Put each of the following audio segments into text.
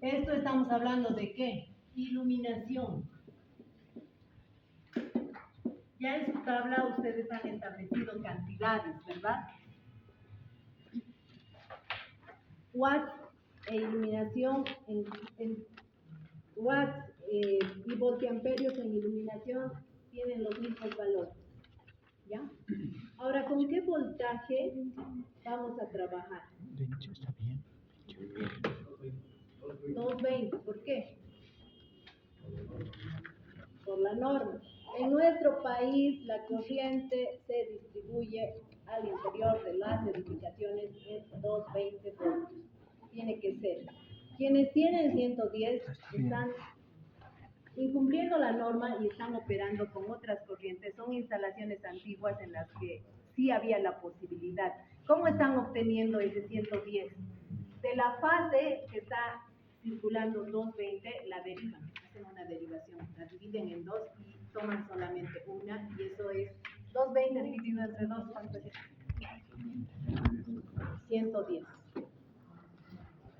Esto estamos hablando de ¿qué? Iluminación. Ya en su tabla ustedes han establecido cantidades, ¿verdad? Watts e iluminación en watts y voltiamperios en iluminación tienen los mismos valores, ¿ya? Ahora, ¿con qué voltaje vamos a trabajar? Está bien. 220, ¿por qué? Por la norma. En nuestro país la corriente se distribuye al interior de las edificaciones en 220 voltios. Tiene que ser. Quienes tienen 110 están incumpliendo la norma y están operando con otras corrientes. Son instalaciones antiguas en las que sí había la posibilidad. ¿Cómo están obteniendo ese 110? De la fase que está circulando 220, la derivan, hacen una derivación, la dividen en dos y toman solamente una, y eso es 220 dividido entre 2, ¿cuánto es? 110.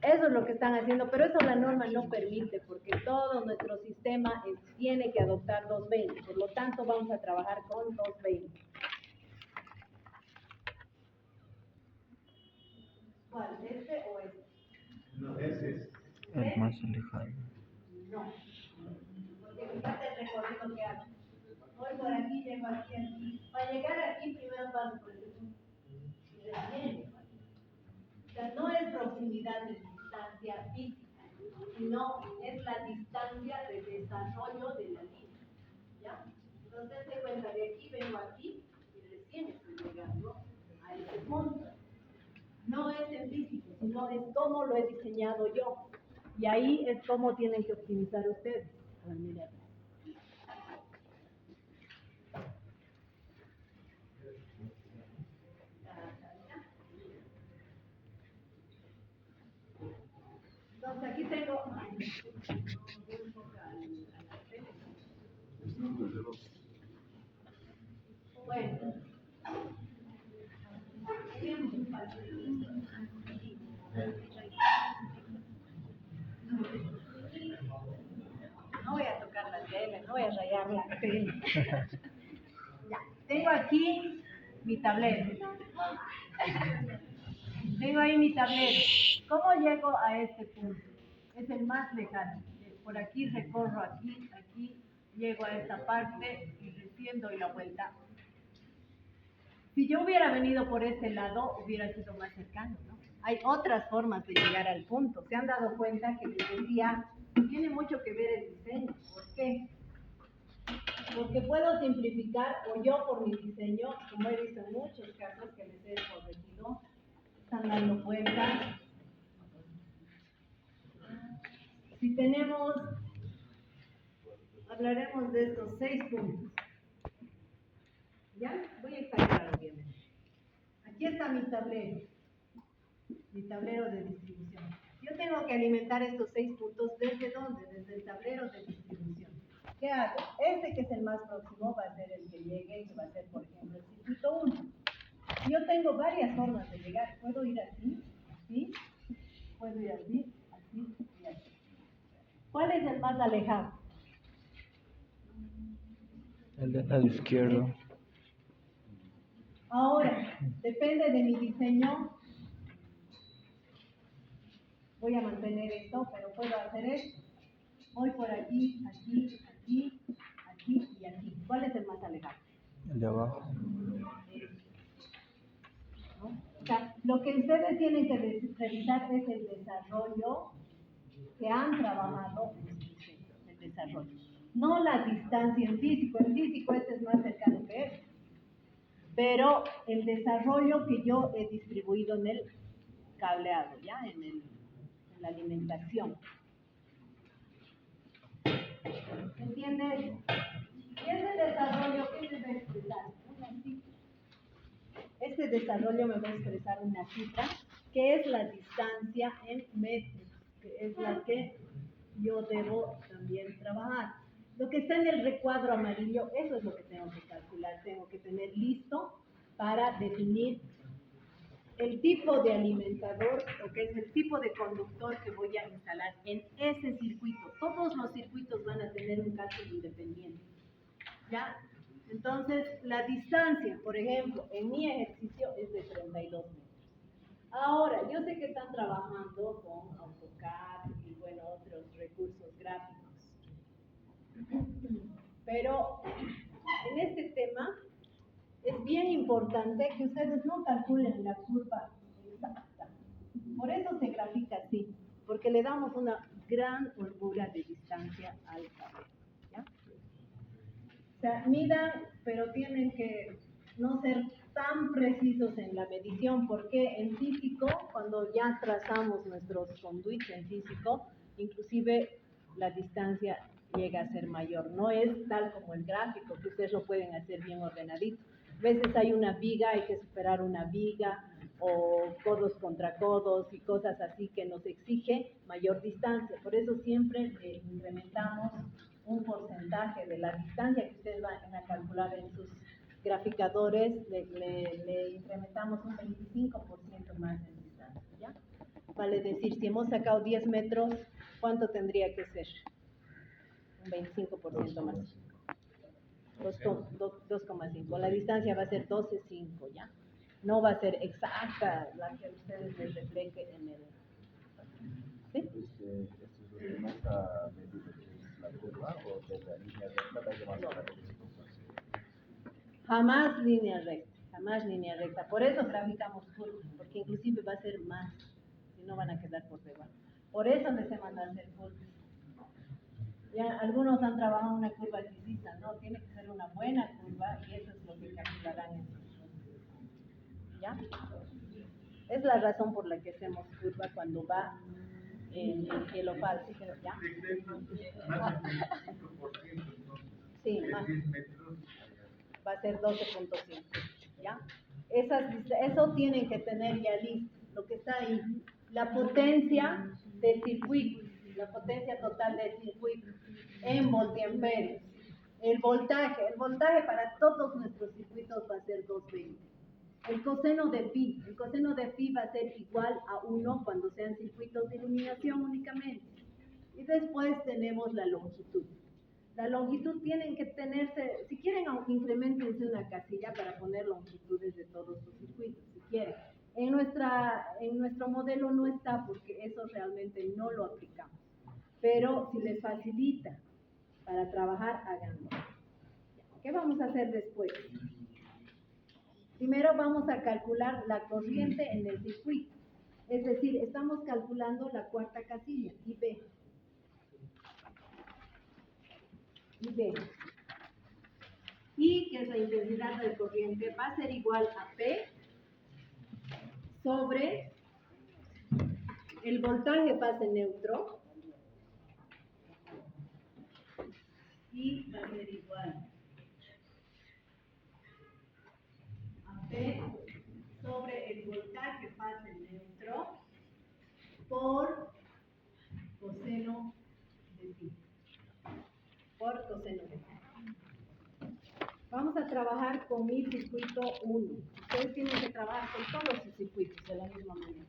Eso es lo que están haciendo, pero eso la norma no permite, porque todo nuestro sistema tiene que adoptar 220, por lo tanto vamos a trabajar con 220. ¿Cuál? ¿Este o este? No, ese es. El más alejado. No, porque fíjate el recorrido que hago. Voy por aquí, llego aquí, aquí. Para llegar aquí, primero paso por este punto. Y recién llego aquí. O sea, no es proximidad de distancia física, sino es la distancia de desarrollo de la línea. ¿Ya? Entonces, te cuenta, de aquí vengo aquí y recién estoy llegando a ese punto. No es en físico, sino es cómo lo he diseñado yo. Y ahí es cómo tienen que optimizar ustedes. A ver, mira. Entonces, aquí tengo... Bueno. No voy a tocar la tele, no voy a rayar la tele. Ya, tengo aquí mi tablero. Tengo ahí mi tablero. ¿Cómo llego a este punto? Es el más lejano. Por aquí recorro aquí, aquí, llego a esta parte y recién doy la vuelta. Si yo hubiera venido por este lado, hubiera sido más cercano, ¿no? Hay otras formas de llegar al punto. ¿Se han dado cuenta que les decía, tiene mucho que ver el diseño? ¿Por qué? Porque puedo simplificar, o yo por mi diseño, como he visto en muchos casos que les he corregido, están dando cuenta. Si tenemos, hablaremos de estos 6 puntos. ¿Ya? Voy a exagerar, obviamente. Aquí está mi tablero de distribución. Yo tengo que alimentar estos 6 puntos, ¿desde dónde? Desde el tablero de distribución. ¿Qué hago? Este que es el más próximo va a ser el que llegue, que va a ser, por ejemplo, el circuito 1. Yo tengo varias formas de llegar. Puedo ir así, así, puedo ir así, así y así. ¿Cuál es el más alejado? El del lado izquierdo. Ahora, depende de mi diseño. Voy a mantener esto, pero puedo hacer esto. Voy por aquí, aquí, aquí, aquí y aquí. ¿Cuál es el más alejado? El de abajo. ¿No? O sea, lo que ustedes tienen que revisar es el desarrollo que han trabajado en su diseño, el desarrollo. No la distancia en físico. En físico este es más cercano que este. Pero el desarrollo que yo he distribuido en el cableado, ¿ya? En la alimentación. ¿Entiendes? Y ese desarrollo, ¿qué se va a expresar? Una cifra. Este desarrollo me va a expresar una cifra, que es la distancia en metros, que es la que yo debo también trabajar. Lo que está en el recuadro amarillo, eso es lo que tengo que calcular, tengo que tener listo para definir el tipo de alimentador o que es el tipo de conductor que voy a instalar en ese circuito. Todos los circuitos van a tener un cálculo independiente. ¿Ya? Entonces, la distancia, por ejemplo, en mi ejercicio es de 32 metros. Ahora, yo sé que están trabajando con AutoCAD y, bueno, otros recursos gráficos. Pero en este tema es bien importante que ustedes no calculen la curva exacta. Por eso se grafica así, porque le damos una gran holgura de distancia al cabello. ¿Ya? O sea, midan, pero tienen que no ser tan precisos en la medición, porque en físico, cuando ya trazamos nuestros conduits en físico, inclusive la distancia llega a ser mayor. No es tal como el gráfico, que ustedes lo pueden hacer bien ordenadito. A veces hay una viga, hay que superar una viga, o codos contra codos y cosas así que nos exige mayor distancia. Por eso siempre incrementamos un porcentaje de la distancia que ustedes van a calcular en sus graficadores, le incrementamos un 25% más en distancia, ¿ya? Vale decir, si hemos sacado 10 metros, ¿cuánto tendría que ser? Un 25% más. 2,5. La distancia va a ser 12,5, ¿ya? No va a ser exacta la que ustedes les refleje en el... ¿Sí? ¿Esto es lo que más ha medido, que es la curva o de la línea recta, da igual No. para que se compase? Jamás línea recta, jamás línea recta. Por eso graficamos curvas, porque inclusive va a ser más, si no van a quedar por debajo. Por eso les he mandado a hacer curvas. Ya algunos han trabajado una curva precisa, ¿no? Tiene que ser una buena curva y eso es lo que calcularán en sus curvas. ¿Ya? Es la razón por la que hacemos curva cuando va en cielo falso, ¿ya? Más del 25%, ¿no? Sí, De más. 10 metros. Va a ser 12,5, ¿ya? Eso tienen que tener ya listo, lo que está ahí, la potencia del circuito, la potencia total del circuito en voltiamperios. El voltaje para todos nuestros circuitos va a ser 220. El coseno de phi va a ser igual a 1 cuando sean circuitos de iluminación únicamente. Y después tenemos la longitud. La longitud tienen que tenerse, si quieren, incrementense una casilla para poner longitudes de todos sus circuitos, si quieren. En nuestro modelo no está porque eso realmente no lo aplicamos. Pero si les facilita para trabajar, háganlo. ¿Qué vamos a hacer después? Primero vamos a calcular la corriente en el circuito. Es decir, estamos calculando la cuarta casilla, IB. Y que es la intensidad de corriente, va a ser igual a P sobre el voltaje fase neutro y va a ser igual a P sobre el voltaje fase neutro por coseno de phi. Por coseno de phi. Vamos a trabajar con mi circuito 1. Ustedes tienen que trabajar con todos sus circuitos de la misma manera.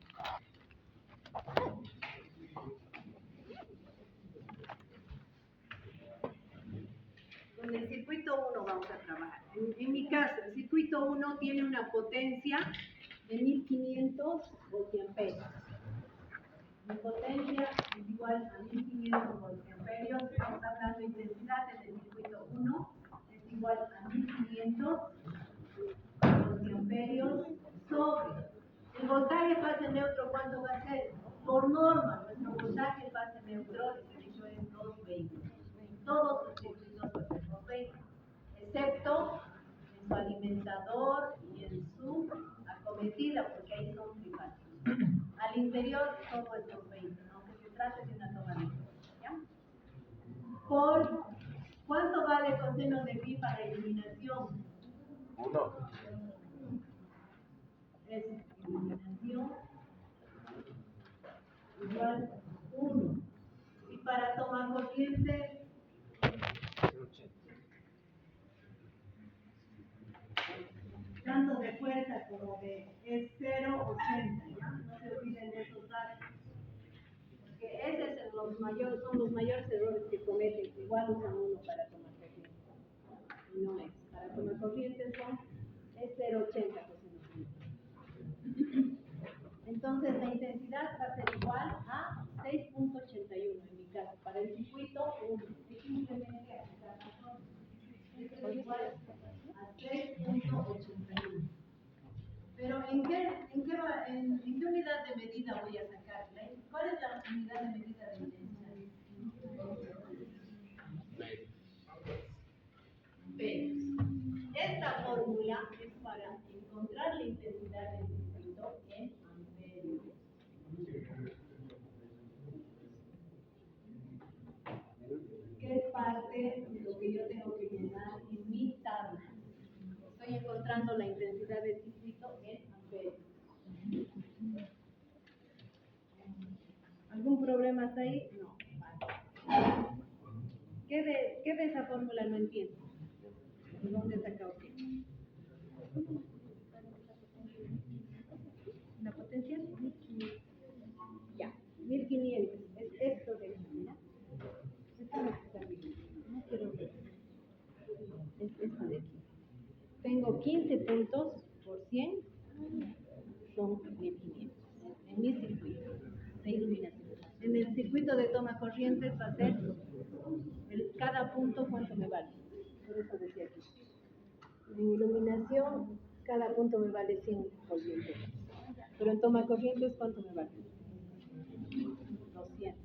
Con el circuito 1 vamos a trabajar. En mi caso, el circuito 1 tiene una potencia de 1500 voltiamperios. Mi potencia es igual a 1500 voltiamperios. Estamos hablando de intensidad en el circuito 1. Es igual a 1500 voltiamperios sobre el voltaje fase neutro. ¿Cuánto va a ser? Por norma, nuestro voltaje fase neutro, eso es 220. Todos los circuitos van a ser 220, excepto en su alimentador y en su acometida, porque ahí son privados. Al interior todo es 220, aunque se trate de una toma de prueba, ¿ya? Por ¿cuánto vale coseno de phi para iluminación? 1. Es iluminación igual 1. Y para tomar corriente, tanto de fuerza como de es 0,80, ¿ya? No se olviden de esos datos. Que esos son los mayores errores que cometen, igual usan uno para tomar corriente. No es, para tomar corriente es 0,80 coseno phi. Entonces la intensidad va a ser igual a 6.81 en mi caso. Para el circuito 1, simplemente esto es igual a 6.81. Pero ¿en qué unidad de medida voy a sacar? ¿Cuál es la unidad de medida de intensidad? Esta fórmula es para encontrar la intensidad del circuito en amperios. ¿Qué es parte de lo que yo tengo que llenar en mi tabla? Estoy encontrando la intensidad del circuito en amperios. ¿Algún problema hasta ahí? No. Vale. ¿Qué de esa fórmula no entiendo? ¿De dónde saca qué? ¿La potencia? 1500. Ya, 1500. Es esto de aquí, ¿no? Esto no está bien. No quiero ver. Es esto de aquí. Tengo 15 puntos por 100, son 1500. En mi circuito de iluminación. En el circuito de toma corrientes va a ser cada punto cuánto me vale. Por eso decía aquí. En iluminación, cada punto me vale 100 voltios. Pero en toma corrientes, ¿cuánto me vale? 200.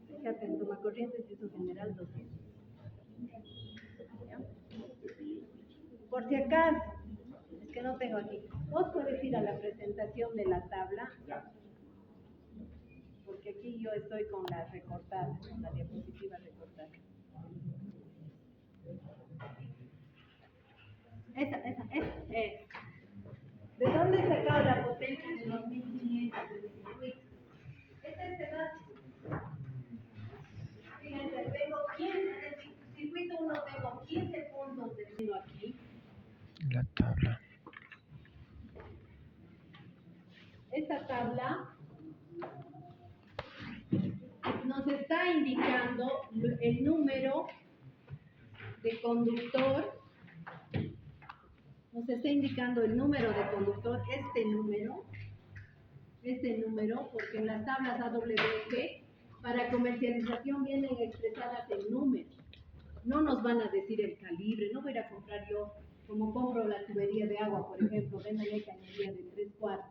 Fíjate, en toma corrientes y uso general 200. ¿Ya? Por si acaso, es que no tengo aquí. Vos podés ir a la presentación de la tabla, porque aquí yo estoy con la recortada, con la diapositiva recortada. Esa. ¿De dónde he sacado la potencia de los 1500 del circuito? Este es el dato. Fíjense, tengo 15, en el circuito 1 tengo 15 puntos de vino aquí. La tabla. Esta tabla nos está indicando el número de conductor. Nos está indicando el número de conductor, este número, porque en las tablas AWG para comercialización vienen expresadas en números. No nos van a decir el calibre, no voy a comprar yo, como compro la tubería de agua, por ejemplo, véndame cañería de 3/4.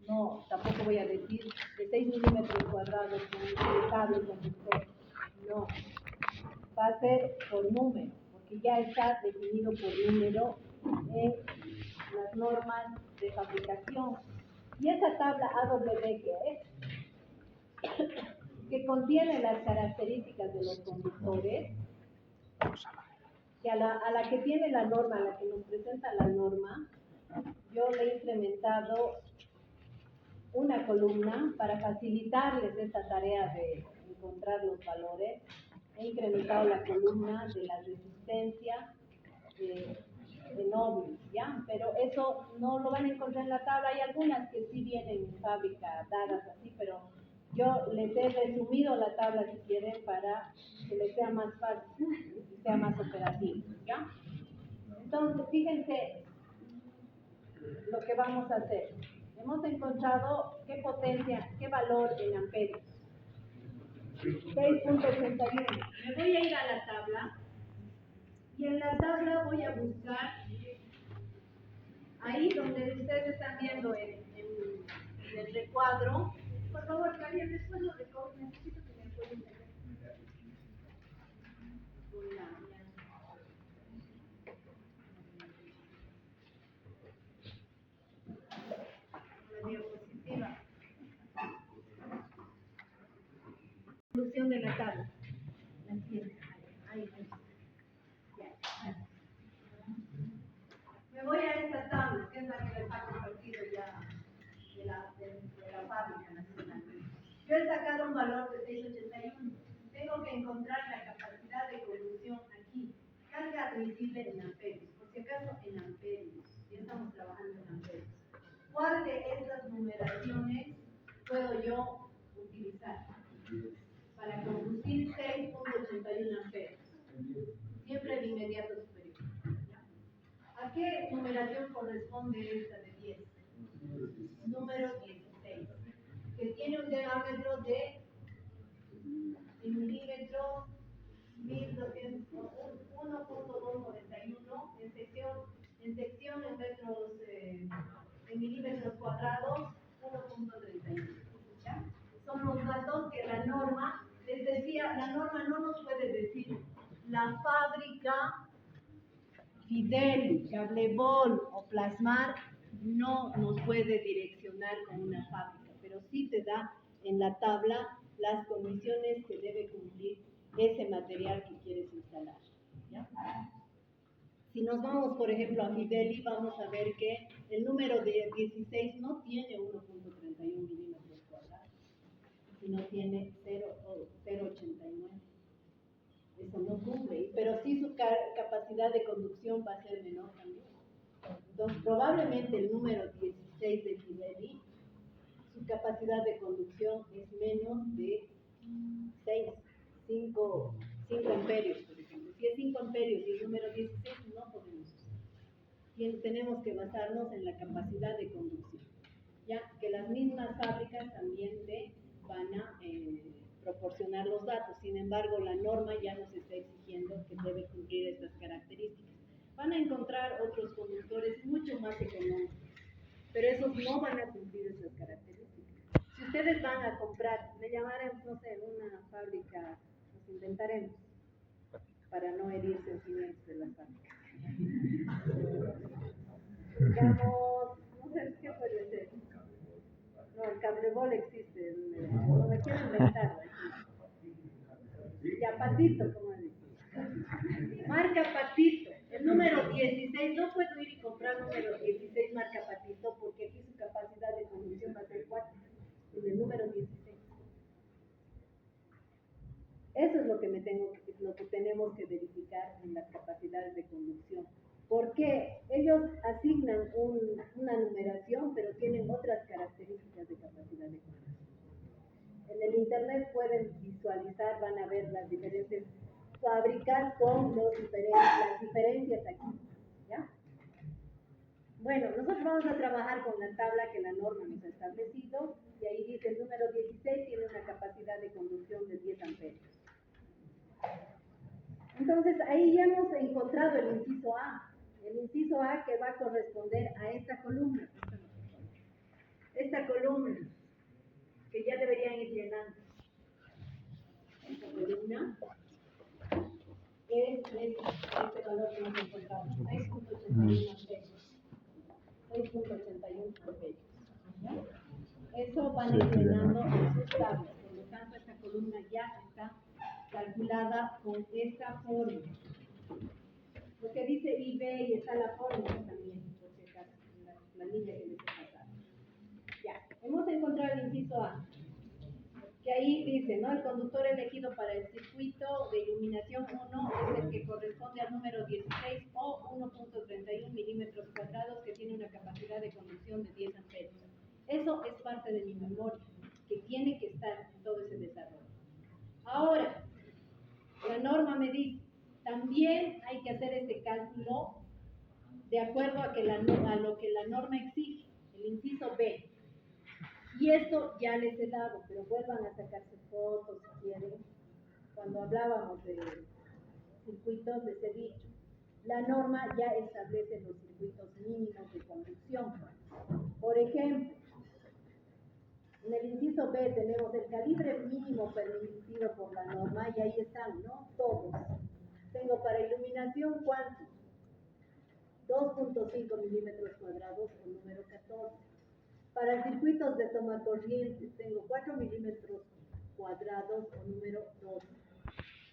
No, tampoco voy a decir de 6 milímetros cuadrados con un cable conductor. No, va a ser por número, porque ya está definido por número en las normas de fabricación. Y esa tabla AWG que contiene las características de los conductores, que a la que tiene la norma, a la que nos presenta la norma, yo le he incrementado una columna para facilitarles esta tarea de encontrar los valores. He incrementado la columna de la resistencia de Noble, ¿ya? Pero eso no lo van a encontrar en la tabla. Hay algunas que sí vienen en fábrica dadas así, pero yo les he resumido la tabla si quieren para que les sea más fácil y sea más operativo, ¿ya? Entonces, fíjense lo que vamos a hacer. Hemos encontrado qué potencia, qué valor en amperios. 6.81. Me voy a ir a la tabla y en la tabla voy a buscar ahí donde ustedes están viendo en el recuadro. Por favor, Gabriel, después lo recojo. Necesito que me apoyen. La diapositiva. Solución de la tabla. ¿La entienden? Ahí. Ya. Me voy a esta tabla, que es la que les ha compartido ya de la fábrica nacional. Yo he sacado un valor de 681. Tengo que encontrar la capacidad de conducción aquí. Carga admisible en amperios. Por si acaso, en amperios. Ya estamos trabajando. ¿Cuál de estas numeraciones puedo yo utilizar para conducir 6.81 amperes? Siempre el inmediato superior. ¿A qué numeración corresponde esta de 10? Número 16, que tiene un diámetro de en milímetros 1.291, en sección en metros, en milímetros cuadrados 1.31. ¿Ya? Son los datos que la norma, les decía, la norma no nos puede decir la fábrica Fidel, Cablebol o Plasmar, no nos puede direccionar con una fábrica, pero sí te da en la tabla las condiciones que debe cumplir ese material que quieres instalar. ¿Ya? Si nos vamos, por ejemplo, a Fideli, vamos a ver que el número de 16 no tiene 1.31 milímetros cuadrados, sino tiene 0.89. Eso no cumple, pero sí su capacidad de conducción va a ser menor también. Entonces, probablemente el número 16 de Fideli, su capacidad de conducción es menos de 5 amperios, por ejemplo. Si es 5 amperios y el número 16, no podemos usar. Tenemos que basarnos en la capacidad de conducción, ya que las mismas fábricas también te van a proporcionar los datos. Sin embargo, la norma ya nos está exigiendo que debe cumplir estas características. Van a encontrar otros conductores mucho más económicos, pero esos no van a cumplir esas características. Si ustedes van a comprar, le llamaremos, no sé, una fábrica, nos inventaremos, para no herir sentimientos de las fábricas. Digamos, no sé, ¿qué puede ser? No, el Cablebol existe, no me quiero inventar. Ya, Patito, como dice. Marca Patito, el número 16, no puedo ir y comprar número 16 marca Patito porque aquí su capacidad de conducción va a ser 4, en el número 16. Eso es lo que tenemos que verificar en las capacidades de conducción. Porque ellos asignan una numeración, pero tienen otras características de capacidad de conducción. En el internet pueden visualizar, van a ver las diferentes fábricas con las diferencias aquí. ¿Ya? Bueno, nosotros vamos a trabajar con la tabla que la norma nos ha establecido, y ahí dice el número 16 tiene una capacidad de conducción de 10 amperios. Entonces, ahí ya hemos encontrado el inciso A. El inciso A que va a corresponder a esta columna. Esta columna, que ya deberían ir llenando. Esta columna es este valor que hemos encontrado, 6.81 amperios. 6.81 amperios. Eso van a ir llenando en sus tablas. Por lo tanto, esta columna ya está calculada con esta fórmula. Porque dice IB y está la fórmula también, porque acá la línea que les he pasado. Ya, hemos encontrado el inciso A, que ahí dice, ¿no? El conductor elegido para el circuito de iluminación 1 es el que corresponde al número 16 o 1.31 milímetros cuadrados, que tiene una capacidad de conducción de 10 amperios. Eso es parte de mi memoria, que tiene que estar en todo ese desarrollo. Ahora, la norma me dice, también hay que hacer este cálculo de acuerdo a lo que la norma exige, el inciso B. Y esto ya les he dado, pero vuelvan a sacarse fotos si quieren. Cuando hablábamos de circuitos, les he dicho, la norma ya establece los circuitos mínimos de conducción. Por ejemplo, en el inciso B tenemos el calibre mínimo permitido por la norma, y ahí están, ¿no? Todos. Tengo para iluminación, ¿cuánto? 2.5 milímetros cuadrados, o número 14. Para circuitos de toma corriente, tengo 4 milímetros cuadrados, o número 12.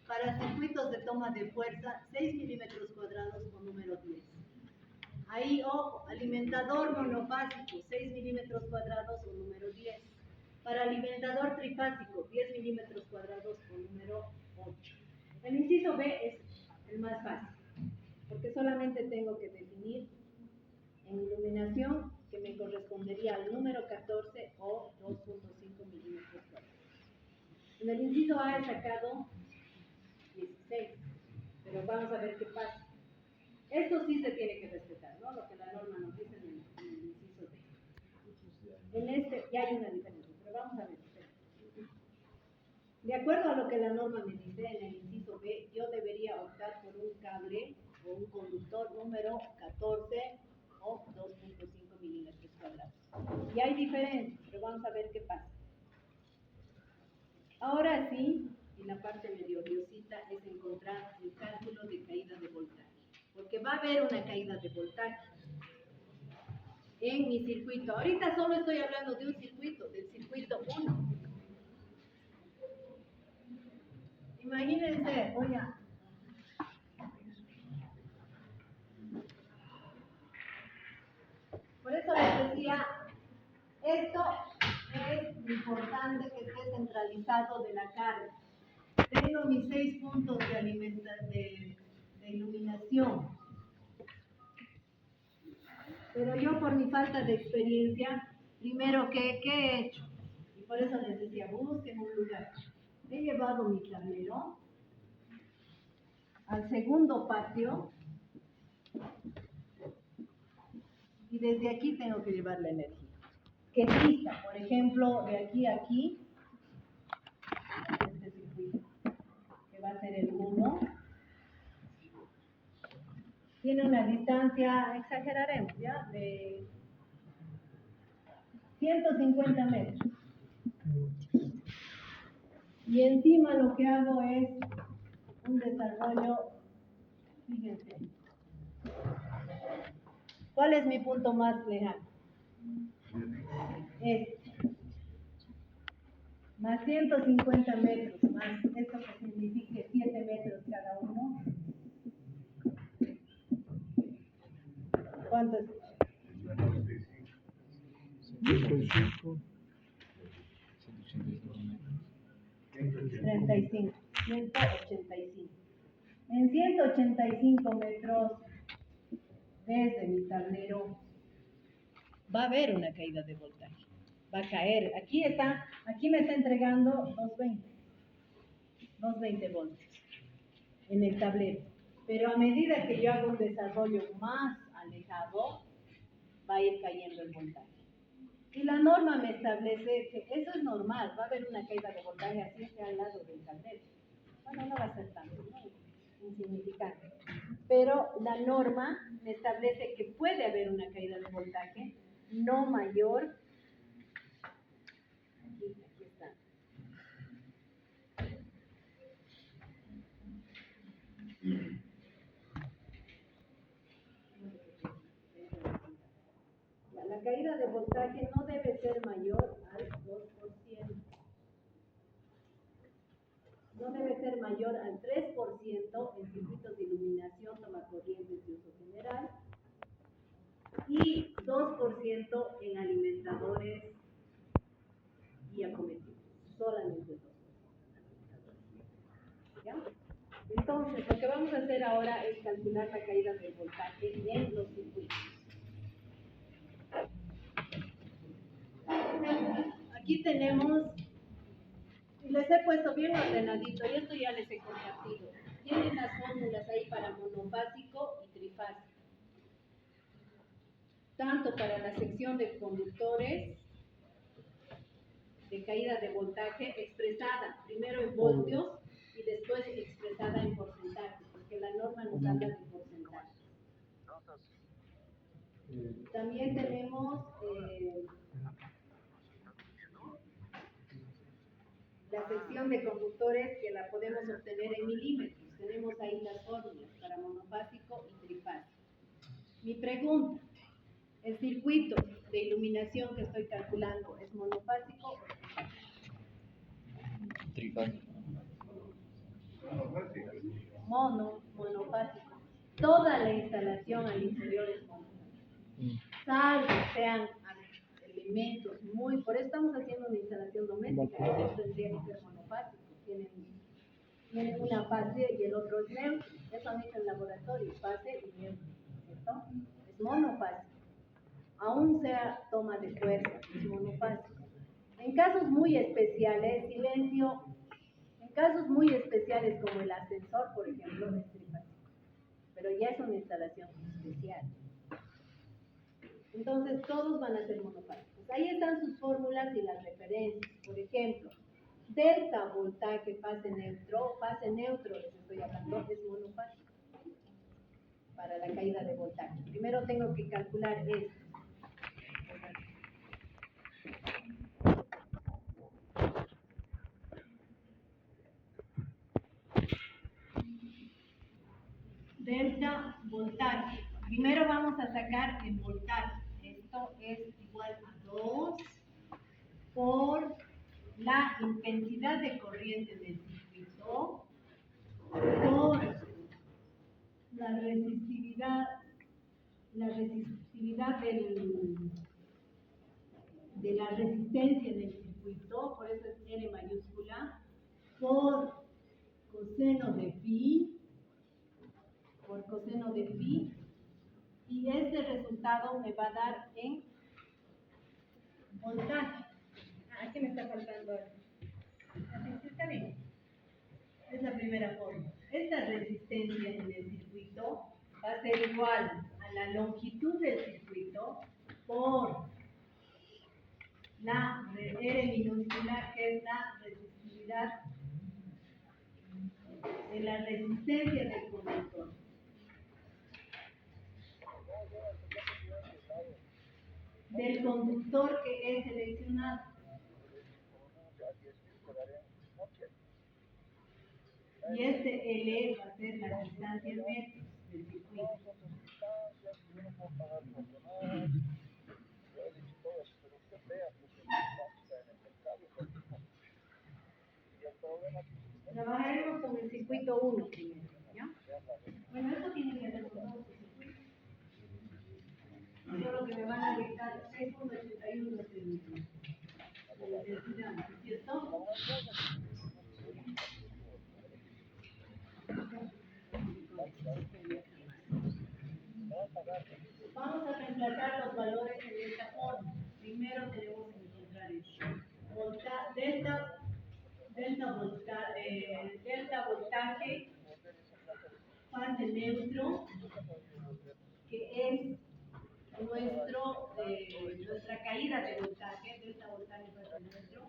Para circuitos de toma de fuerza, 6 milímetros cuadrados, o número 10. Ahí, ojo, alimentador monofásico, 6 milímetros cuadrados, o número 10. Para alimentador trifásico, 10 milímetros cuadrados, o número 8. El inciso B es el más fácil, porque solamente tengo que definir en iluminación, que me correspondería el inciso A he sacado 16, pero vamos a ver qué pasa. Esto sí se tiene que respetar, ¿no? Lo que la norma nos dice en el inciso B. En este ya hay una diferencia, pero vamos a ver. De acuerdo a lo que la norma me dice en el inciso B, yo debería optar por un cable o un conductor número 14 o 2.5 milímetros cuadrados. Y hay diferencias, pero vamos a ver qué pasa. Ahora sí, y la parte medio liosita es encontrar el cálculo de caída de voltaje. Porque va a haber una caída de voltaje en mi circuito. Ahorita solo estoy hablando de un circuito, del circuito 1. Imagínense, por eso les decía, esto es importante que esté centralizado de la carga. Tengo mis 6 puntos de iluminación. Pero yo por mi falta de experiencia, primero, ¿qué he hecho? Y por eso les decía, busquen un lugar. He llevado mi tablero al segundo patio y desde aquí tengo que llevar la energía. Que exista, por ejemplo, de aquí a aquí, este circuito, que va a ser el 1, tiene una distancia, exageraremos, ¿ya? De 150 metros. Y encima lo que hago es un desarrollo, fíjense. ¿Cuál es mi punto más lejano? Este. Más 150 metros, más esto que signifique 7 metros cada uno. ¿Cuánto es? 185. 35. 185. En 185 metros desde mi tablero va a haber una caída de voltaje. Va a caer. Aquí me está entregando 220 voltios en el tablero. Pero a medida que yo hago un desarrollo más alejado, va a ir cayendo el voltaje. Y la norma me establece que eso es normal, va a haber una caída de voltaje así esté al lado del tablero. Bueno, no va a ser tanto, ¿no? Insignificante. Pero la norma me establece que puede haber una caída de voltaje no mayor. Aquí está. La caída de voltaje no debe ser mayor al 2%. No debe ser mayor al 3% en circuitos de iluminación, tomacorrientes de uso general y 2% en alimentadores y acometidos. Solamente 2%. ¿Ya? Entonces, lo que vamos a hacer ahora es calcular la caída del voltaje en los circuitos. Aquí tenemos, y les he puesto bien ordenadito, y esto ya les he compartido. Tienen las fórmulas ahí para monofásico y trifásico. Tanto para la sección de conductores de caída de voltaje expresada primero en voltios y después expresada en porcentaje, porque la norma nos habla de porcentaje. También tenemos la sección de conductores que la podemos obtener en milímetros. Tenemos ahí las fórmulas para monofásico y trifásico. Mi pregunta, ¿el circuito de iluminación que estoy calculando es monofásico o Trifásico. monofásico? Toda la instalación al interior es monofásica. Salvo sean elementos por eso estamos haciendo una instalación doméstica, eso tendría que ser monofásico. Tienen una fase y el otro es neutro. Eso han hecho en laboratorio, fase y neutro, ¿cierto? Es monofásico. Aún sea toma de fuerza, es monofásico. En casos muy especiales, silencio, Casos muy especiales como el ascensor, por ejemplo, es trifásico, pero ya es una instalación especial. Entonces todos van a ser monofásicos. Ahí están sus fórmulas y las referencias. Por ejemplo, delta voltaje fase neutro, les estoy hablando, es monofásico para la caída de voltaje. Primero tengo que calcular esto. Delta voltaje. Primero vamos a sacar el voltaje. Esto es igual a 2 por la intensidad de corriente del circuito por la resistividad de la resistencia del circuito, por eso es N mayúscula, por coseno de phi, y este resultado me va a dar en voltaje. Aquí me está faltando algo. Así está bien. Es la primera forma. Esta resistencia en el circuito va a ser igual a la longitud del circuito por la R minúscula, que es la resistividad de la resistencia del conductor. Del conductor que es seleccionado. Y este L va a ser la distancia en metros del circuito. Trabajaremos con el circuito 1 primero, ¿ya? Bueno, esto tiene que ver con todos los circuitos. Solo que me van a dictar 6.81 de intensidad, ¿cierto? Vamos a reemplazar los valores en esta forma. Primero tenemos que encontrar esto. Delta voltaje fase neutro, que es nuestra caída de voltaje, delta voltaje fase neutro,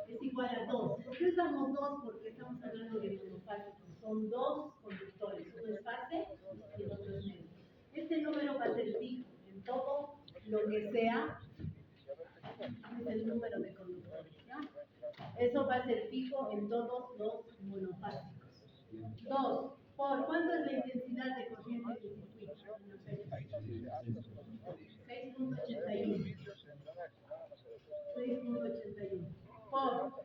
es igual a 2. ¿Por qué usamos 2? Porque estamos hablando de monofásicos. Son dos conductores, uno es fase y el otro es neutro. Este número va a ser fijo en todo lo que sea, es el número de conductores, ¿ya? Eso va a ser fijo en todos los monofásicos. 2. ¿Por cuánto es la intensidad de corriente del circuito? 6.81. 6.81. Por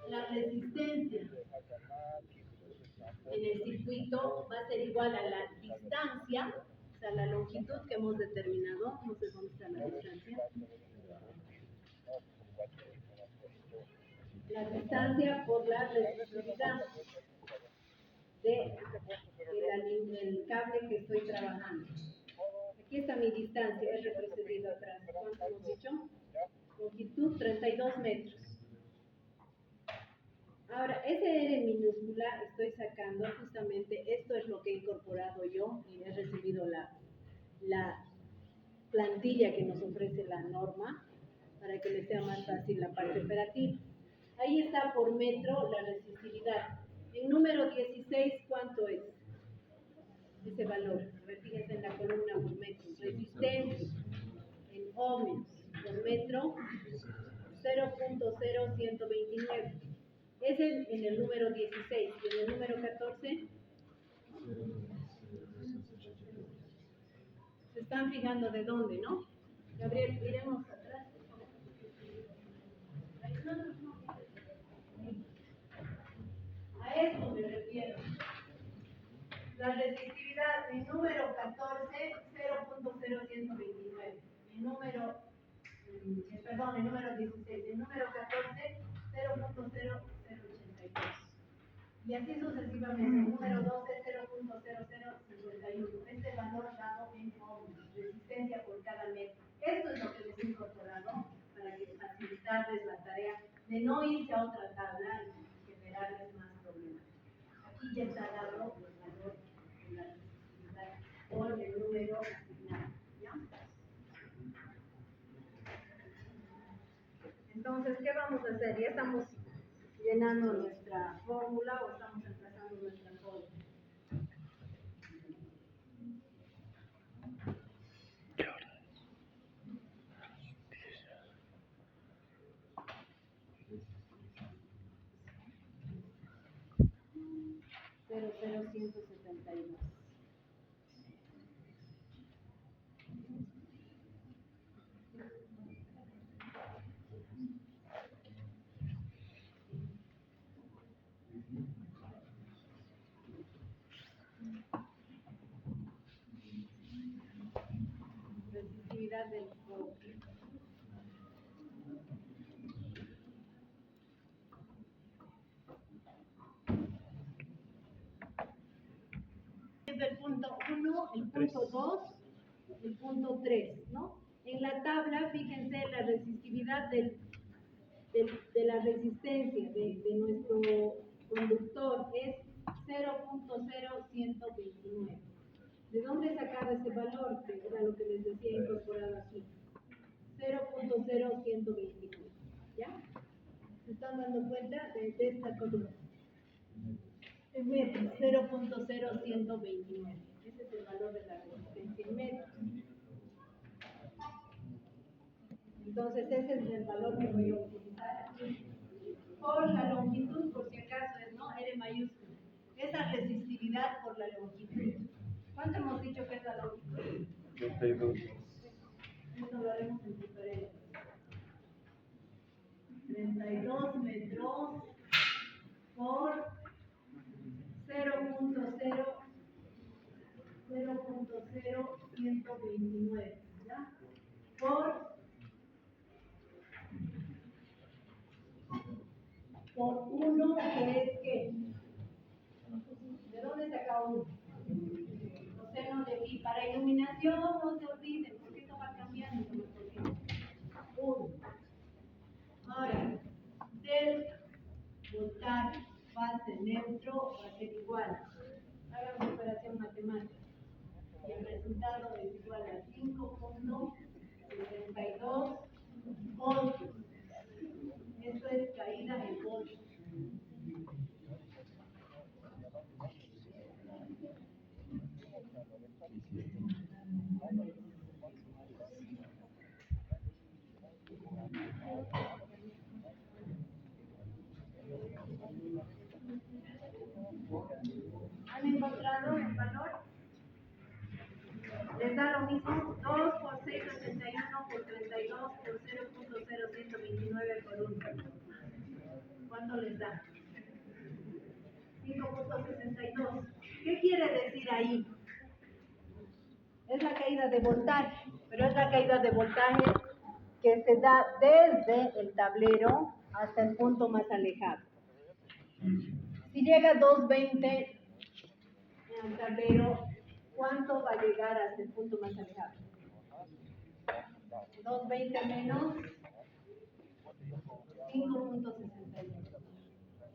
la resistencia en el circuito va a ser igual a la distancia, o sea, la longitud que hemos determinado. No sé dónde está la distancia. La distancia por la resistividad del cable que estoy trabajando. Aquí está mi distancia, he retrocedido atrás. ¿Cuánto hemos dicho? Longitud 32 metros. Ahora, ese R minúscula estoy sacando justamente, esto es lo que he incorporado yo y he recibido la plantilla que nos ofrece la norma para que les sea más fácil la parte operativa. Ahí está por metro la resistividad. En número 16, ¿cuánto es ese valor? Fíjense en la columna por metro. Resistencia en ohmios por metro, 0.0129. Ese en el número 16. Y en el número 14, se están fijando de dónde, ¿no? Gabriel, miremos atrás. A esto me refiero. La resistividad en número 14, 0.0129. En número 16. En número 14, 0.0082. Y así sucesivamente. En número 12, 0.0051. Este valor dado en ohmios, resistencia por cada metro. Esto es lo que les he incorporado para que facilitarles la tarea de no irse a otra tabla y que ya está dado el valor de la resistividad con el número asignado, ¿ya? Entonces, ¿qué vamos a hacer? Ya estamos llenando nuestra fórmula o estamos reemplazando nuestra fórmula. Cero, 172. Resistividad del cobre. El punto 1, el punto 2, el punto 3, ¿no? En la tabla, fíjense, la resistividad de la resistencia de nuestro conductor es 0.0129. ¿De dónde sacaba ese valor? Que era lo que les decía incorporado aquí. 0.0129. ¿Ya? ¿Se están dando cuenta de esta columna? En metros, 0.0129. Ese es el valor de la resistencia en metros. Entonces, ese es el valor que voy a utilizar aquí. Por la longitud, por si acaso es, ¿no? R mayúscula. Esa resistividad por la longitud. ¿Cuánto hemos dicho que es la longitud? 32. Eso lo haremos en diferentes. 32 metros por 0.0129, ¿ya? Por 1, que es ¿qué? ¿De dónde saca 1? Coseno de pi. Para iluminación no se olviden, porque esto va cambiando. 1. Ahora, del voltaje fase neutro va a ser igual. Hagan una operación matemática. Y el resultado es igual a 5.62 voltios. Esto es caída en voltios. ¿Han encontrado el valor? Les da lo mismo, 2 por 681 por 32 por 0.0129 por 1. ¿Cuánto les da? 5.62. ¿Qué quiere decir ahí? Es la caída de voltaje, pero es la caída de voltaje que se da desde el tablero hasta el punto más alejado. Si llega a 220 en el tablero, ¿cuánto va a llegar hasta el punto más alejado? 220 menos 5.62.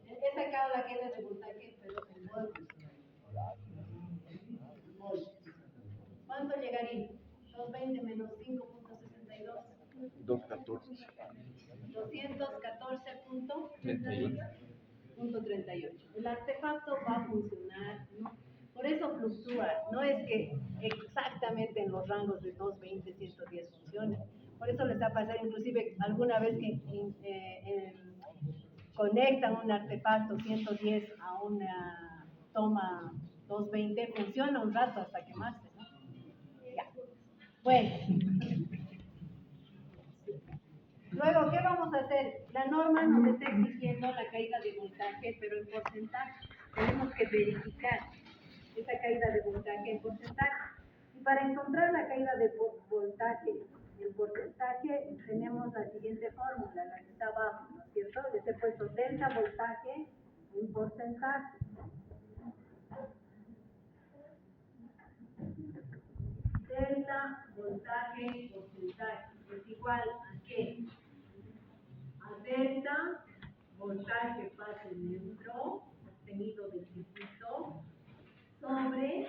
He sacado la caída de voltaje, pero en voltios. ¿Cuánto llegaría? 220 menos 5.62. 214. 214.38. El artefacto va a funcionar, ¿no? Por eso fluctúa, no es que exactamente en los rangos de 220, 110 funcione. Por eso les ha pasado inclusive alguna vez que conectan un artefacto 110 a una toma 220, funciona un rato hasta quemarse, ¿no? Ya. Bueno. Luego, ¿qué vamos a hacer? La norma nos está exigiendo la caída de voltaje, pero en porcentaje. Tenemos que verificar esa caída de voltaje en porcentaje. Y para encontrar la caída de voltaje en porcentaje, tenemos la siguiente fórmula, la que está abajo, ¿no es cierto? Les he puesto delta voltaje en porcentaje. Delta voltaje en porcentaje es igual a ¿qué? A delta voltaje fase neutro obtenido del circuito sobre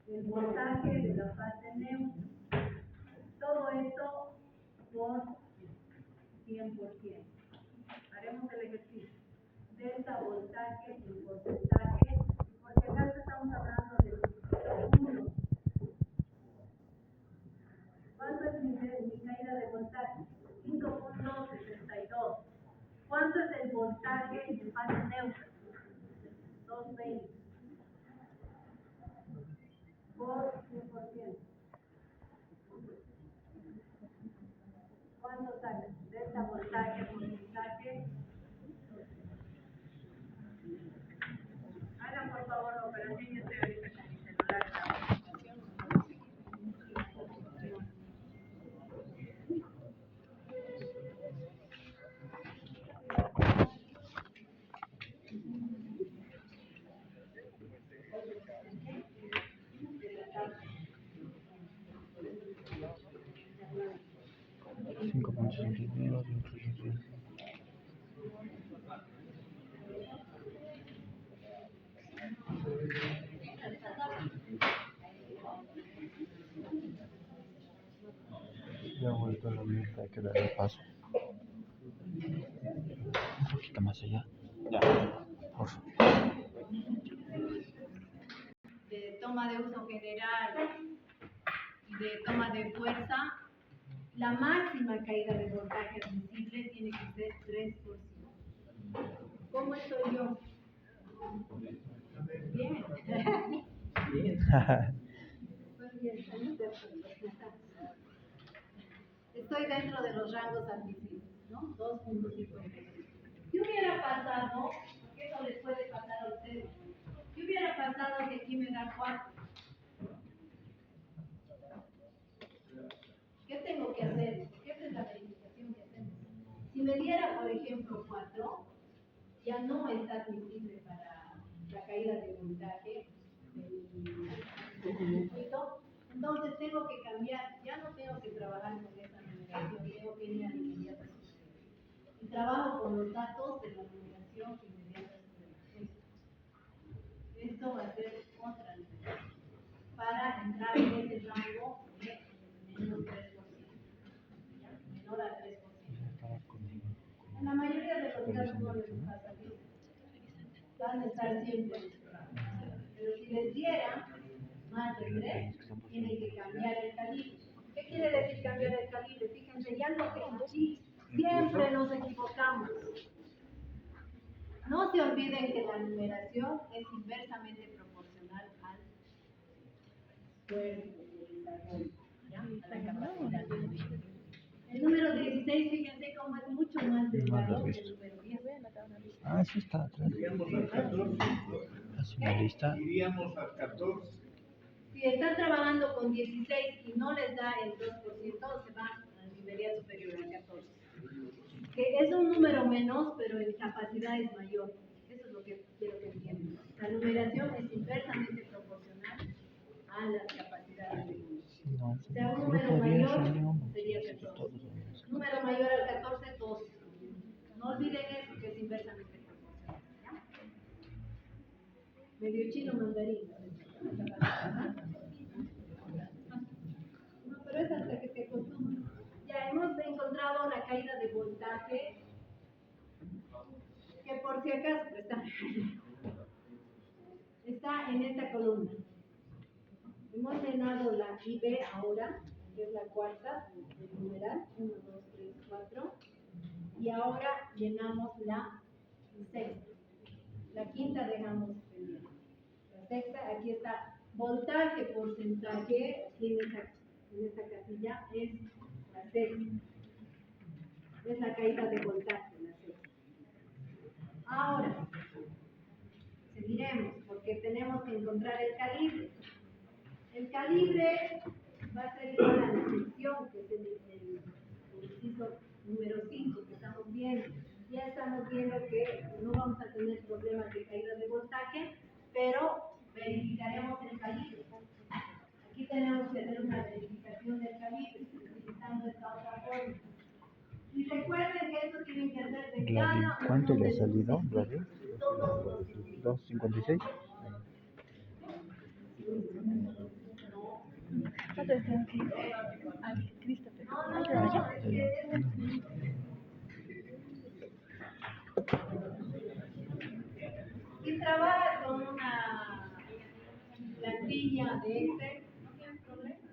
el voltaje de la fase neutra. Todo esto por 100%. Haremos el ejercicio. Delta voltaje en porcentaje, porque acá estamos hablando del dígito 1. ¿Cuánto es mi caída de voltaje? 5.62. ¿Cuánto es el voltaje en fase neutra? 220 por 100%. ¿Cuánto sale? Delta voltaje, porcentaje. Hagan por favor la operación, yo estoy ahorita con mi celular. Ya ha vuelto a la meta, hay que darle paso. Un poquito más allá. Ya, por favor. De toma de uso general y de toma de fuerza, la máxima caída de voltaje admisible tiene que ser 3%. ¿Cómo estoy yo? Bien. Muy bien. Estoy dentro de los rangos admisibles, ¿no? 2.5. ¿Qué hubiera pasado? Porque eso les puede pasar a ustedes. ¿Qué hubiera pasado si aquí me da 4? ¿Qué tengo que hacer? Porque esa es la verificación que hacemos. Si me diera, por ejemplo, 4, ya no está admisible para la caída de voltaje del circuito. Entonces tengo que cambiar, ya no tengo que trabajar con esa numeración, tengo que ir a la inmediata superior. Y trabajo con los datos de la numeración inmediata superior. Esto va a ser otra numeración para entrar en ese rango de menos 3%, menor a 3%. En la mayoría de los casos no les pasa así. Van a estar siempre. Pero si les diera más de 3, tienen que cambiar el calibre. ¿Qué quiere decir cambiar el calibre? Fíjense, ya lo que aquí siempre nos equivocamos. No se olviden que la numeración es inversamente proporcional al cuerpo del desarrollo, ¿ya? A la capacidad. El número 16, fíjense cómo es mucho más delgado que el número 10. Ah, sí está atrás. Iríamos al 14. Así la lista. Iríamos al 14. Si están trabajando con 16 y no les da el 2%, se van a la inmediata superior al 14. Que es un número menos, pero en capacidad es mayor. Eso es lo que quiero que entiendan. La numeración es inversamente proporcional a las capacidades de evolución. No, O sea, un número mayor sería 14. Número mayor al 14, 12. No olviden eso, que es inversamente proporcional. ¿Ya? Medio chino mandarín. No, pero es hasta que te acostumbres. Ya hemos encontrado la caída de voltaje, que por si acaso está en esta columna. Hemos llenado la IB ahora, que es la cuarta del numeral, 1, 2, 3, 4, y ahora llenamos la sexta. La quinta dejamos pendiente. La sexta, aquí está voltaje porcentaje, aquí en esta casilla es la sexta. Es la caída de voltaje, la sexta. Ahora, seguiremos, porque tenemos que encontrar el calibre. El calibre va a ser igual a la sección, que es el inciso número 5 que estamos viendo. Ya estamos viendo que no vamos a tener problemas de caída de voltaje, pero verificaremos el calibre. Aquí tenemos que hacer una verificación del calibre, utilizando esta otra forma. Y recuerden que esto tienen que hacer de cada ¿Cuánto uno le ha de salido? sus circuitos, todos los circuitos. 256. Otra vez tengo que ir a Christopher. No, Otra vez. no, es que si trabajas con una plantilla de Excel, no tienes problema.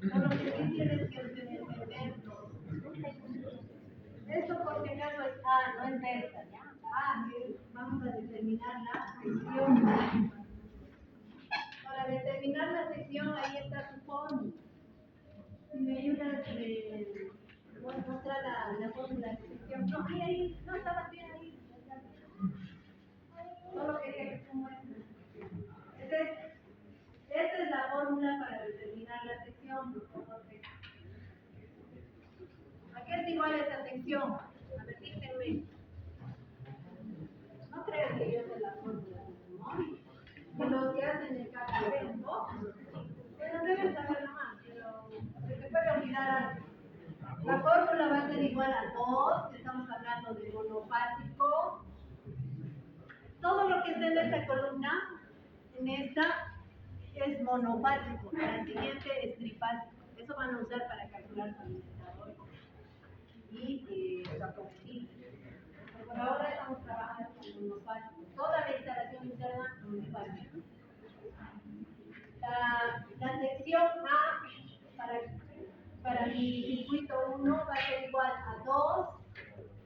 Solo que sí tienes que entender. Esto por si acaso es A, no es delta, ¿ya? A, que vamos a determinar la sección. Para determinar la sección, ahí está su fórmula. Si me ayudas, voy a mostrar la fórmula de sección. No, ahí, no estaba bien ahí. Solo quería que tú muestres. Esta es la fórmula para determinar la sección, por favor. ¿A qué es igual esta sección? A ver, díganme. No creas que yo sé la fórmula de memoria. Que los que hacen el cálculo, ¿no? Pero deben saberlo más, pero se te puede olvidar algo. La fórmula va a ser igual a 2, estamos hablando de monofásico. Todo lo que está en esta columna, en esta, es monofásico. La siguiente es trifásico. Eso van a usar para calcular su indicador y su apocalipsis. Pero por ahora estamos trabajando con monofásico. Toda la instalación interna monofásica. La sección A para mi circuito 1 va a ser igual a 2,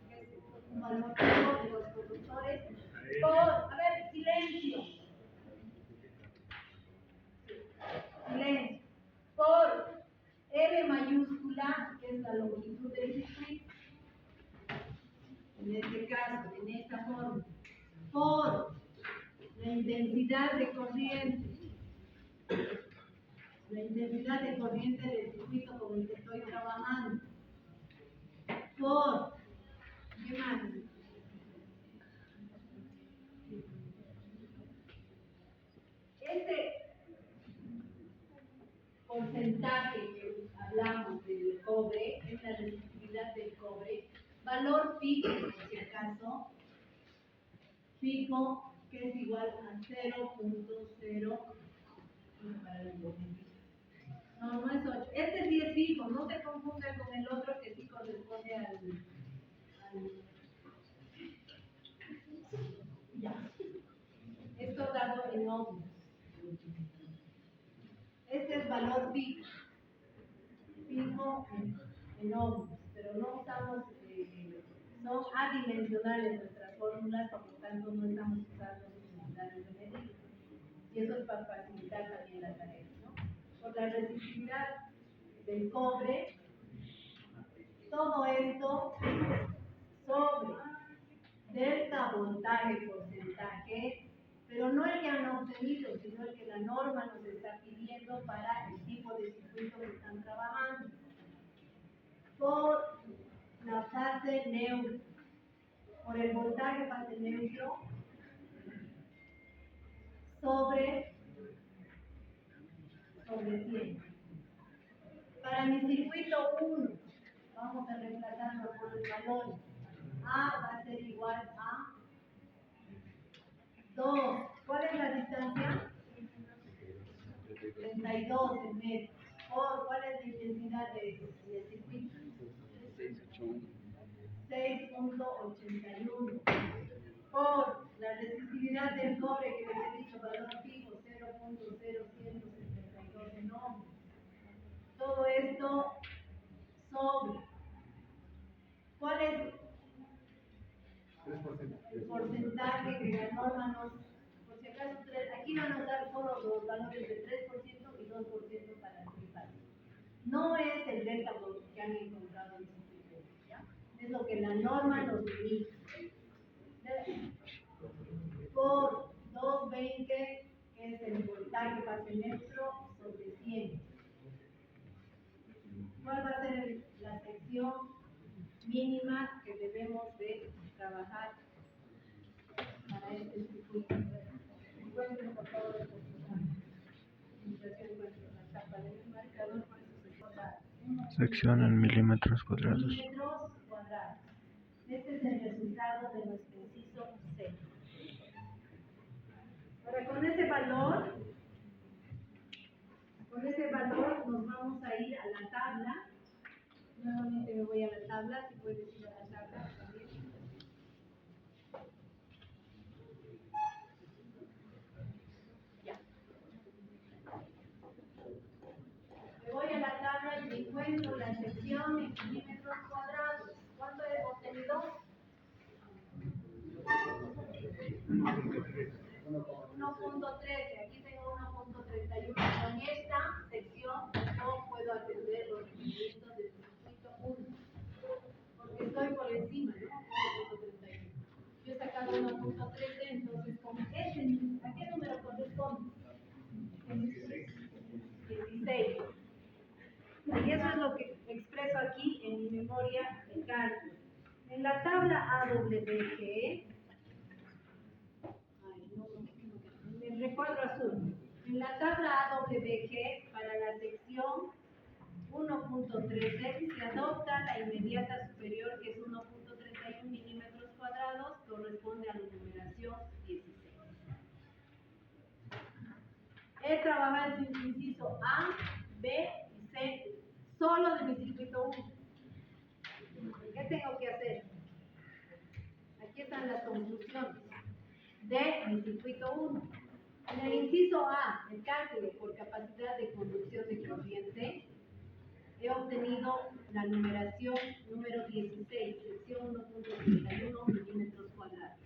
que es un valor fijo de los conductores, por, a ver, silencio, por R mayúscula, que es la longitud del circuito, en este caso, en esta forma, por la intensidad de corriente. La intensidad de corriente del circuito con el que estoy trabajando. Por, ¿qué más? Este porcentaje que hablamos del cobre es la resistividad del cobre. Valor fijo, por si acaso. Fijo, que es igual a 0.0. No, no es 8. Este sí es fijo, no se confunda con el otro que sí corresponde al ya. Esto dado en ohmios. Este es valor fijo en ohmios, pero no usamos, son adimensionales nuestras fórmulas, por lo tanto no estamos usando unidades de medida. Y eso es para facilitar también la tarea, ¿no? Por la resistividad del cobre, todo esto sobre delta voltaje porcentaje, pero no el que han obtenido, sino el que la norma nos está pidiendo para el tipo de circuito que están trabajando, por la fase neutra, por el voltaje fase neutro, sobre 100. Para mi circuito 1, vamos a reemplazarlo por el valor. A va a ser igual a 2. ¿Cuál es la distancia? 32 en metros. ¿Cuál es la intensidad del circuito? 6.81. Por la resistividad del cobre que les he dicho, valor fijo, 0.0172 en ohms. Todo esto sobre. ¿Cuál es el porcentaje que la norma nos, por si acaso, aquí van a dar solo los valores de 3% y 2% para el trifásico? No es el delta que han encontrado en su criterio, ¿ya? Es lo que la norma nos dice. Por 220, que es el voltaje fase neutro, sobre 100. ¿Cuál va a ser la sección mínima que debemos de trabajar para este circuito? Encuentren por favor el marcador. Sección en milímetros cuadrados. Este es el resultado de nuestro inciso C. Ahora, con ese Nuevamente me voy a la tabla, si puedes ir a la tabla también. Ya. Me voy a la tabla y encuentro la sección en milímetros cuadrados. ¿Cuánto he obtenido? 1.13. Aquí tengo 1.31. Con esta sección no puedo atender los requerimientos del circuito 1. Porque estoy por encima, ¿no? 1.31. Yo he sacado 1.13, entonces con este, ¿a qué número corresponde? 16. Y eso es lo que expreso aquí en mi memoria de cálculo. En la tabla AWG, en el recuadro azul, en la tabla AWG para la sección 1.13 se adopta la inmediata superior, que es 1.31 milímetros cuadrados, corresponde a la numeración 16. He trabajado en el inciso A, B y C solo de mi circuito 1. ¿Qué tengo que hacer? Aquí están las conclusiones de mi circuito 1. En el inciso A, el cálculo por capacidad de conducción de corriente, he obtenido la numeración número 16, sección 1.31 milímetros cuadrados.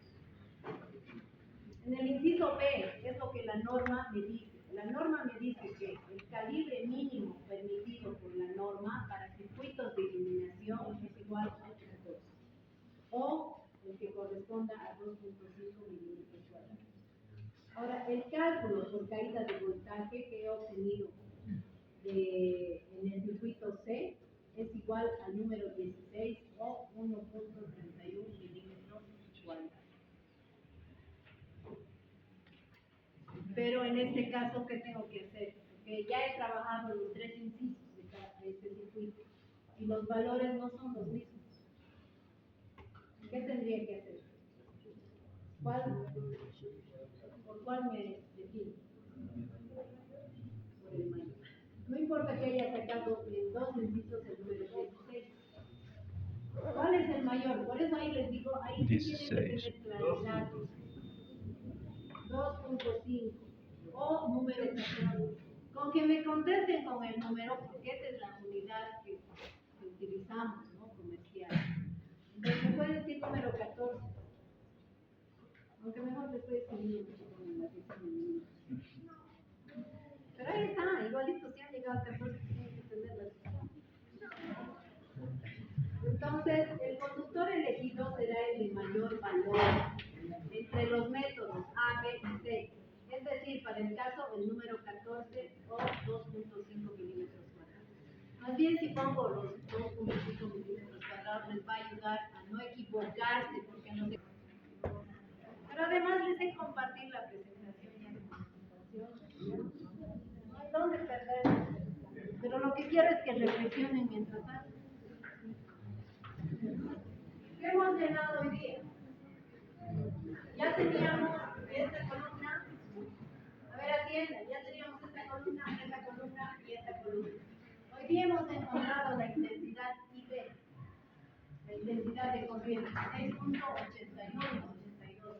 En el inciso B, es lo que la norma me dice. La norma me dice que el calibre mínimo permitido por la norma para circuitos de iluminación es igual a 14, o el que corresponda a 2.5 milímetros cuadrados. Ahora, el cálculo por caída de voltaje que he obtenido en el circuito C es igual al número 16 o 1.31 milímetros cuadrados. Pero en este caso, ¿qué tengo que hacer? Porque ya he trabajado los 3 incisos de este circuito y los valores no son los mismos. ¿Qué tendría que hacer? ¿Por cuál me defino? Por el mayor. No importa que haya sacado en 2 incisos el número 16. ¿Cuál es el mayor? Por eso ahí les digo, ahí sí tienen que tener claridad. 2.5 o número 14. Con que me contesten con el número, porque esta es la unidad que utilizamos, ¿no? Comercial. Entonces me puede decir número 14. Aunque mejor le estoy escribiendo en la sección de números. Pero ahí está, igualito si han llegado a 14, tienen que tener la sección. Entonces, el conductor elegido será el de mayor valor entre los métodos A, B y C. Es decir, para el caso, el número 14 o 2.5 milímetros cuadrados. Más bien, si pongo los 2.5 milímetros cuadrados, les va a ayudar a no equivocarse, porque no se... Pero además les he compartido la presentación ya de presentación. No hay dónde perder. Pero lo que quiero es que reflexionen mientras tanto. ¿Qué hemos llenado hoy día? Ya teníamos esta columna. A ver, atiendan, ya teníamos esta columna y esta columna. Hoy día hemos encontrado la intensidad IB, la intensidad de corriente, 6.81, 82.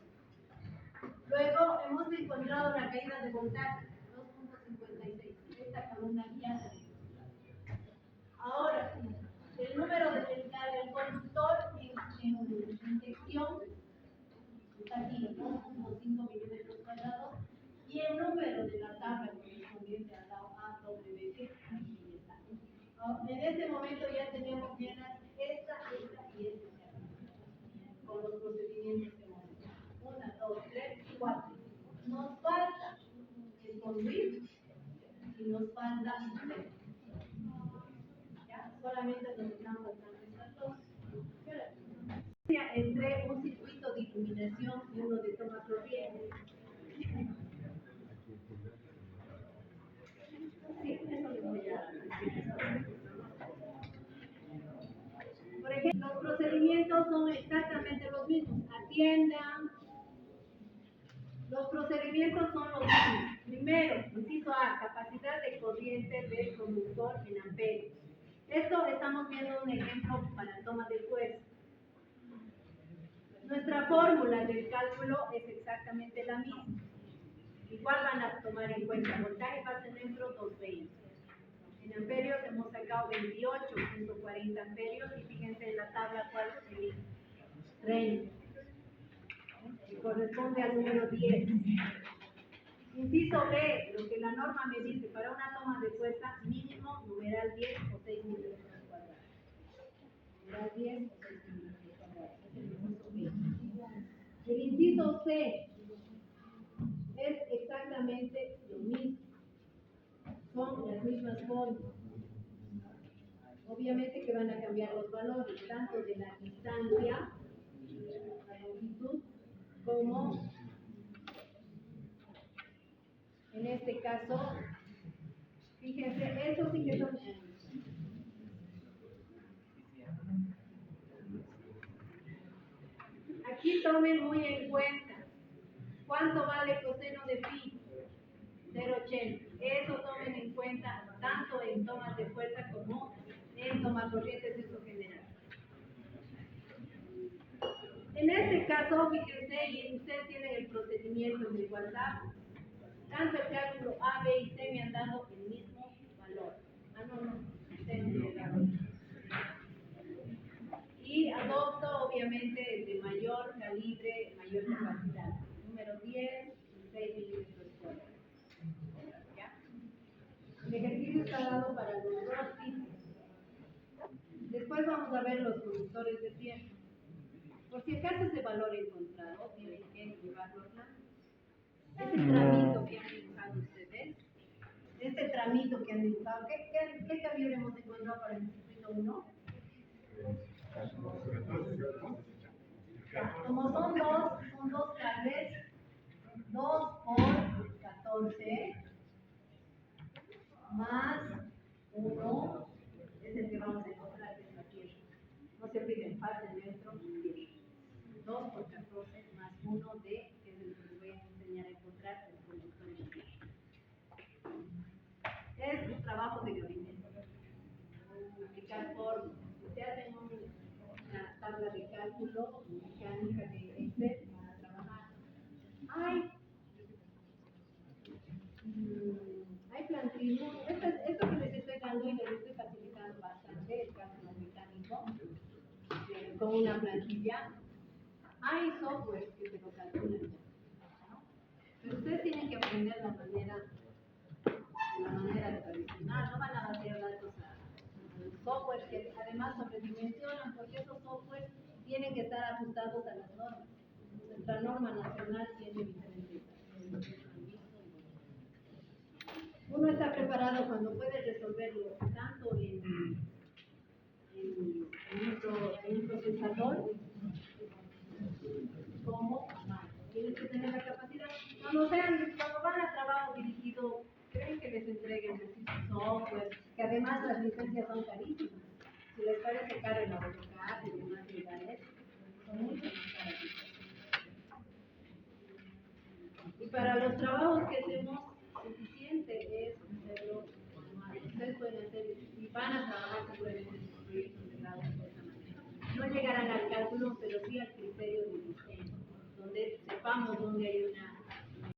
Luego hemos encontrado la caída de voltaje, 2.56. Esta columna ya se encontrado. Ahora, el número del conductor en sección está aquí, 2.5 milímetros cuadrados, y el número de la tabla correspondiente a la AWG, aquí está. En este momento ya tenemos llenas esta y esta, con los procedimientos que hemos hecho. 1, 2, 3 y 4. Nos falta el conducir y nos falta el ¿ya? Solamente nos están faltando estas dos. Entre un circuito de iluminación y uno de toma corriente. Sí, eso les voy a decir. Por ejemplo, los procedimientos son exactamente los mismos. Atiendan. Los procedimientos son los mismos. Primero, inciso A, capacidad de corriente del conductor en amperios. Esto estamos viendo un ejemplo para toma de fuerza. Nuestra fórmula del cálculo es exactamente la misma. Igual van a tomar en cuenta voltaje base neutro 220. En amperios hemos sacado 28.40 amperios y fíjense en la tabla cuál es 30. Que corresponde al número 10. Inciso B, lo que la norma me dice, para una toma de fuerza mínimo numeral 10 o 6 milímetros cuadrados. Numeral 10 o 6 milímetros cuadrados. Es el inciso B. El inciso C es exactamente lo mismo. Son las mismas fórmulas. Obviamente que van a cambiar los valores, tanto de la distancia, la longitud, como en este caso, fíjense, estos sí que son aquí tomen muy en cuenta cuánto vale coseno de pi, 0,80. Eso tomen en cuenta tanto en tomas de fuerza como en tomas corrientes de uso general. En este caso, fíjense, y ustedes tienen el procedimiento de WhatsApp, tanto el cálculo A, B y C me han dado el mismo valor. C no me ha dado. Y adopto, obviamente, el de mayor calibre, mayor capacidad. Número 10, 6 milímetros cuadrados. ¿Ya? El ejercicio está dado para los dos tipos. Después vamos a ver los conductores de tiempo. Por si acaso ese valor encontrado, tienen que llevarlo a plan. Este tramito que han dibujado ustedes, este tramito que han dibujado, ¿qué cambio hemos encontrado para el circuito 1? Como son dos cables, 2 por 14 más 1 es el que vamos a encontrar, que es la tierra. No se olviden, fase neutro, tierra. 2 por 14 más 1 de, que es el que les voy a enseñar a encontrar, el conductor de tierra. Es un trabajo de gabinete. Aplicar fórmulas. Se hacen una tabla de cálculo mecánica de Excel para trabajar. Hay plantillas. Esto que les estoy dando y les estoy facilitando bastante el cálculo mecánico con una plantilla. Hay software que se lo calculan ya. Pero ustedes tienen que aprender la manera tradicional. No van a hacer datos a los softwares que además sobredimensionan, porque esos softwares tienen que estar ajustados a las normas. Nuestra norma nacional tiene diferentes. Uno está preparado cuando puede resolverlo tanto en un procesador como a mano. Tienes que tener la capacidad. Cuando van a trabajo dirigido, creen que les entreguen software, que además las licencias son carísimas. Si les parece caro el AutoCAD y demás legales, son mucho más caras. Y para los trabajos que hacemos, suficiente es hacerlo manual. Ustedes pueden hacer, y van a trabajar seguramente en sus proyectos de grado de esta manera. No llegarán al cálculo, pero sí al criterio de diseño, donde sepamos dónde hay una